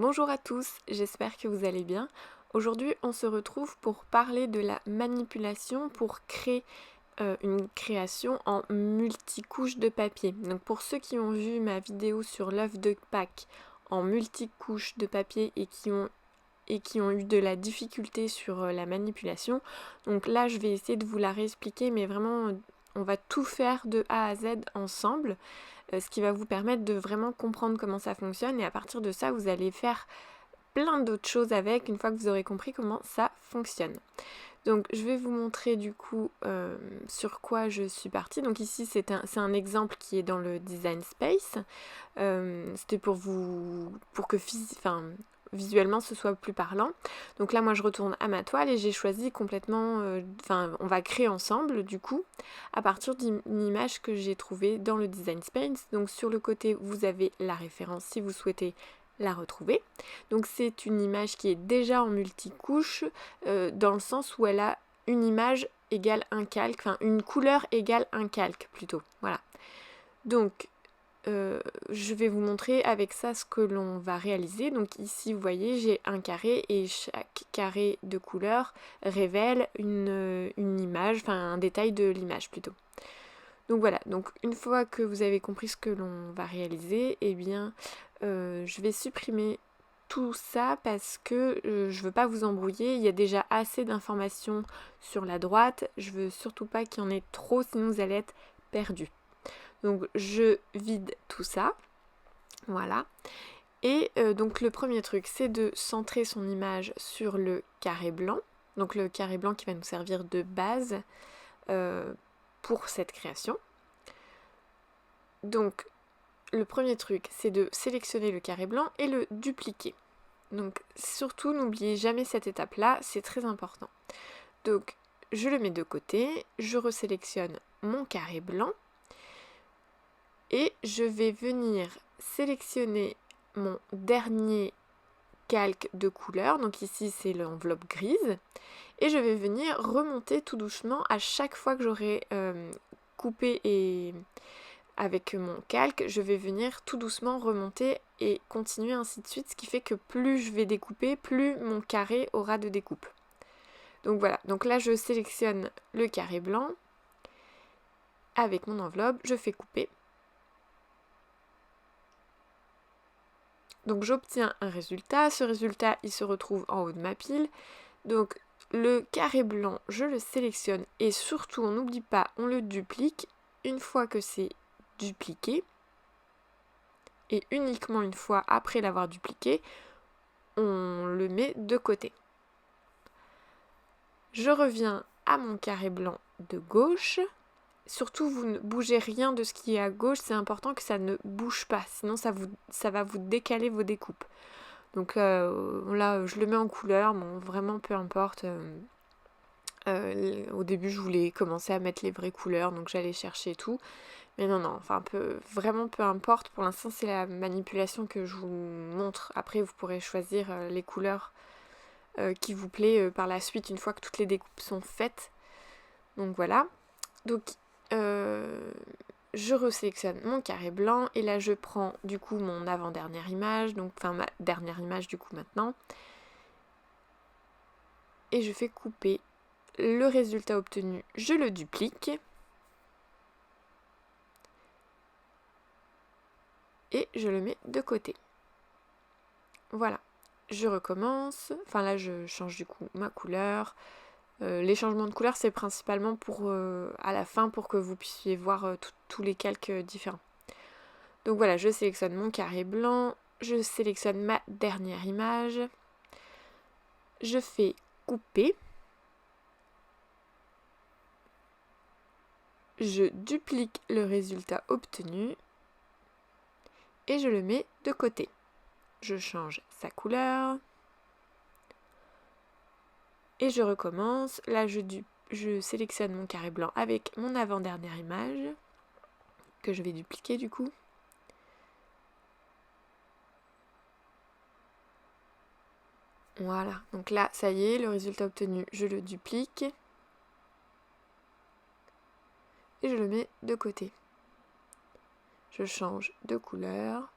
Bonjour à tous, j'espère que vous allez bien. Aujourd'hui, on se retrouve pour parler de la manipulation pour créer une création en multicouches de papier. Donc pour ceux qui ont vu ma vidéo sur l'œuf de Pâques en multicouches de papier et qui ont eu de la difficulté sur la manipulation, donc là je vais essayer de vous la réexpliquer, mais vraiment on va tout faire de A à Z ensemble, ce qui va vous permettre de vraiment comprendre comment ça fonctionne, et à partir de ça vous allez faire plein d'autres choses avec une fois que vous aurez compris comment ça fonctionne. Donc je vais vous montrer du coup sur quoi je suis partie. Donc ici c'est un exemple qui est dans le Design Space. C'était pour que visuellement ce soit plus parlant. Donc là moi je retourne à ma toile et j'ai choisi complètement, on va créer ensemble du coup à partir d'une image que j'ai trouvée dans le Design Space. Donc sur le côté vous avez la référence si vous souhaitez la retrouver. Donc c'est une image qui est déjà en multicouche dans le sens où elle a une image égale un calque, enfin une couleur égale un calque plutôt. Voilà. Donc je vais vous montrer avec ça ce que l'on va réaliser. Donc ici vous voyez j'ai un carré et chaque carré de couleur révèle une image, enfin un détail de l'image plutôt. Donc voilà, donc une fois que vous avez compris ce que l'on va réaliser, eh bien je vais supprimer tout ça parce que je veux pas vous embrouiller, il y a déjà assez d'informations sur la droite, je veux surtout pas qu'il y en ait trop sinon vous allez être perdu. Donc je vide tout ça, voilà. Et donc le premier truc c'est de centrer son image sur le carré blanc, donc le carré blanc qui va nous servir de base pour cette création. Donc le premier truc c'est de sélectionner le carré blanc et le dupliquer. Donc surtout n'oubliez jamais cette étape là, c'est très important. Donc je le mets de côté, je resélectionne mon carré blanc et je vais venir sélectionner mon dernier calque de couleur, donc ici c'est l'enveloppe grise, et je vais venir remonter tout doucement à chaque fois que j'aurai coupé et avec mon calque, je vais venir tout doucement remonter et continuer ainsi de suite, ce qui fait que plus je vais découper, plus mon carré aura de découpe. Donc voilà, donc là je sélectionne le carré blanc avec mon enveloppe, je fais couper. Donc j'obtiens un résultat, ce résultat il se retrouve en haut de ma pile. Donc le carré blanc, je le sélectionne et surtout on n'oublie pas, on le duplique une fois que c'est dupliqué. Et uniquement une fois après l'avoir dupliqué, on le met de côté. Je reviens à mon carré blanc de gauche. Surtout, vous ne bougez rien de ce qui est à gauche, c'est important que ça ne bouge pas, sinon ça va vous décaler vos découpes. Donc là, je le mets en couleur, bon, vraiment peu importe. Au début, je voulais commencer à mettre les vraies couleurs, donc j'allais chercher tout. Mais non, enfin vraiment peu importe. Pour l'instant, c'est la manipulation que je vous montre. Après, vous pourrez choisir les couleurs qui vous plaît par la suite, une fois que toutes les découpes sont faites. Donc voilà. Donc je resélectionne mon carré blanc et là je prends du coup mon avant-dernière image, donc enfin ma dernière image du coup maintenant, et je fais couper. Le résultat obtenu, je le duplique et je le mets de côté. Voilà, je recommence, enfin là je change du coup ma couleur. Les changements de couleur c'est principalement pour à la fin pour que vous puissiez voir tous les calques différents. Donc voilà, je sélectionne mon carré blanc, je sélectionne ma dernière image, je fais couper, je duplique le résultat obtenu et je le mets de côté. Je change sa couleur et je recommence. Là, je sélectionne mon carré blanc avec mon avant-dernière image que je vais dupliquer du coup. Voilà, donc là, ça y est, le résultat obtenu, je le duplique et je le mets de côté. Je change de couleur.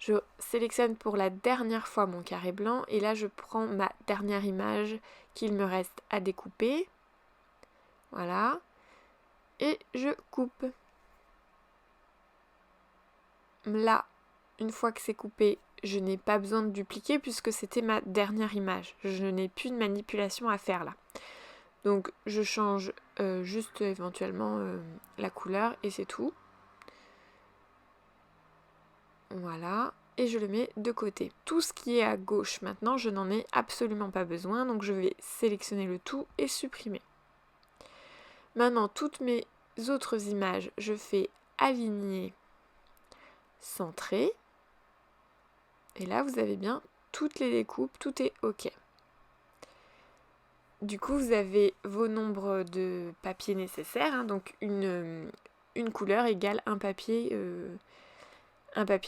Je sélectionne pour la dernière fois mon carré blanc et là je prends ma dernière image qu'il me reste à découper. Voilà. Et je coupe. Là, une fois que c'est coupé, je n'ai pas besoin de dupliquer puisque c'était ma dernière image. Je n'ai plus de manipulation à faire là. Donc je change juste éventuellement la couleur et c'est tout. Voilà. Et je le mets de côté. Tout ce qui est à gauche maintenant, je n'en ai absolument pas besoin. Donc je vais sélectionner le tout et supprimer. Maintenant, toutes mes autres images, je fais aligner, centrer. Et là, vous avez bien toutes les découpes, tout est OK. Du coup, vous avez vos nombres de papiers nécessaires. Hein, donc une couleur égale un papier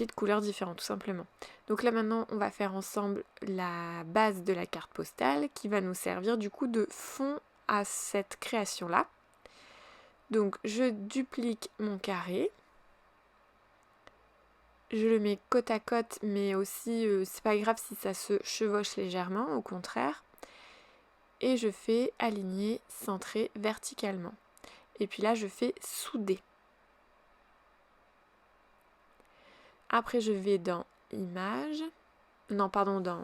de couleurs différentes, tout simplement. Donc là, maintenant, on va faire ensemble la base de la carte postale qui va nous servir du coup de fond à cette création-là. Donc, je duplique mon carré. Je le mets côte à côte, mais aussi, c'est pas grave si ça se chevauche légèrement, au contraire. Et je fais aligner, centrer verticalement. Et puis là, je fais souder. Après, je vais dans Images. Non, pardon, dans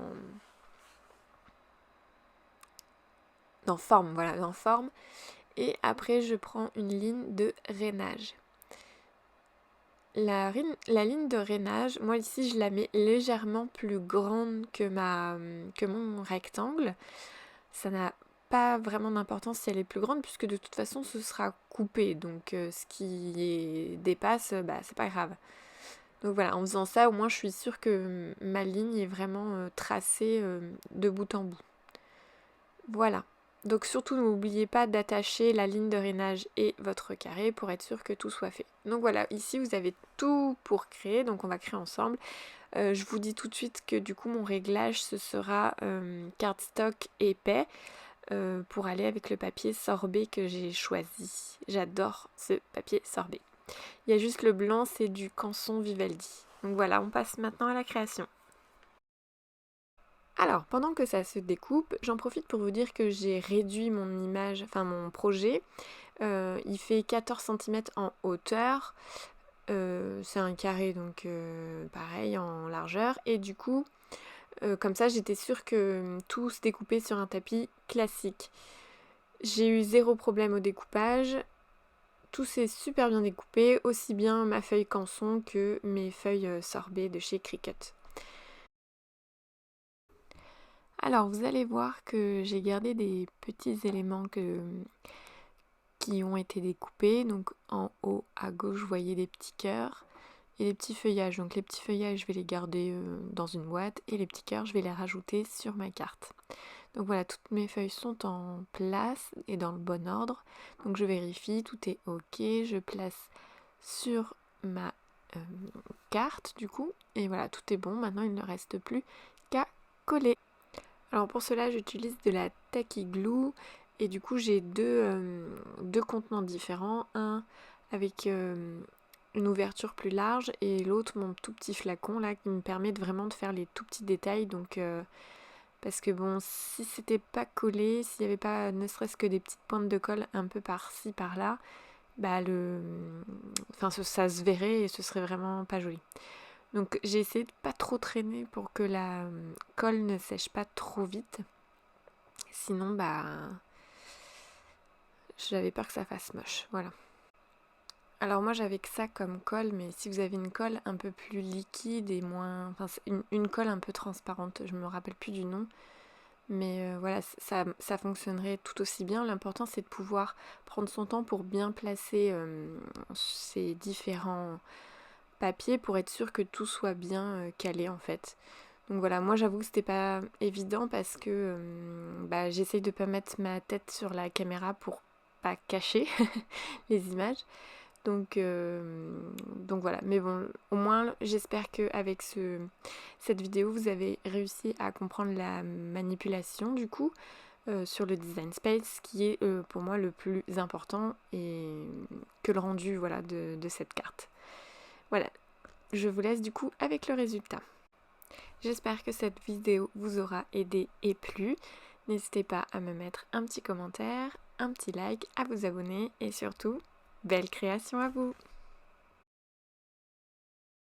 Forme. Voilà, dans Forme. Et après, je prends une ligne de rainage. La ligne de rainage, moi ici, je la mets légèrement plus grande que mon rectangle. Ça n'a pas vraiment d'importance si elle est plus grande puisque de toute façon ce sera coupé, donc ce qui dépasse, c'est pas grave. Donc voilà, en faisant ça au moins je suis sûre que ma ligne est vraiment tracée de bout en bout. Voilà, donc surtout n'oubliez pas d'attacher la ligne de rainage et votre carré pour être sûr que tout soit fait. Donc voilà, ici vous avez tout pour créer, donc on va créer ensemble. Je vous dis tout de suite que du coup mon réglage ce sera cardstock épais pour aller avec le papier sorbet que j'ai choisi. J'adore ce papier sorbet. Il y a juste le blanc, c'est du Canson Vivaldi. Donc voilà, on passe maintenant à la création. Alors, pendant que ça se découpe, j'en profite pour vous dire que j'ai réduit mon image, enfin mon projet. Il fait 14 cm en hauteur. C'est un carré, donc pareil en largeur. Et du coup, comme ça, j'étais sûre que tout se découpait sur un tapis classique. J'ai eu zéro problème au découpage. Tout s'est super bien découpé, aussi bien ma feuille Canson que mes feuilles sorbet de chez Cricut. Alors, vous allez voir que j'ai gardé des petits éléments qui ont été découpés. Donc, en haut à gauche, vous voyez des petits cœurs et des petits feuillages. Donc, les petits feuillages, je vais les garder dans une boîte et les petits cœurs, je vais les rajouter sur ma carte. Donc voilà, toutes mes feuilles sont en place et dans le bon ordre. Donc je vérifie, tout est ok. Je place sur ma carte du coup. Et voilà, tout est bon. Maintenant, il ne reste plus qu'à coller. Alors pour cela, j'utilise de la Tacky Glue. Et du coup, j'ai deux contenants différents. Un avec une ouverture plus large et l'autre, mon tout petit flacon là, qui me permet vraiment de faire les tout petits détails. Donc... parce que bon, si c'était pas collé, s'il n'y avait pas ne serait-ce que des petites pointes de colle un peu par-ci, par-là, ça se verrait et ce serait vraiment pas joli. Donc j'ai essayé de pas trop traîner pour que la colle ne sèche pas trop vite. Sinon, j'avais peur que ça fasse moche. Voilà. Alors moi j'avais que ça comme colle, mais si vous avez une colle un peu plus liquide et moins... Enfin, une colle un peu transparente, je me rappelle plus du nom. Mais voilà, ça fonctionnerait tout aussi bien. L'important c'est de pouvoir prendre son temps pour bien placer ces différents papiers pour être sûr que tout soit bien calé en fait. Donc voilà, moi j'avoue que c'était pas évident parce que j'essaye de pas mettre ma tête sur la caméra pour pas cacher les images. Donc voilà, mais bon, au moins j'espère qu'avec cette vidéo vous avez réussi à comprendre la manipulation du coup sur le design space qui est pour moi le plus important et que le rendu voilà, de cette carte. Voilà, je vous laisse du coup avec le résultat. J'espère que cette vidéo vous aura aidé et plu. N'hésitez pas à me mettre un petit commentaire, un petit like, à vous abonner et surtout, belle création à vous!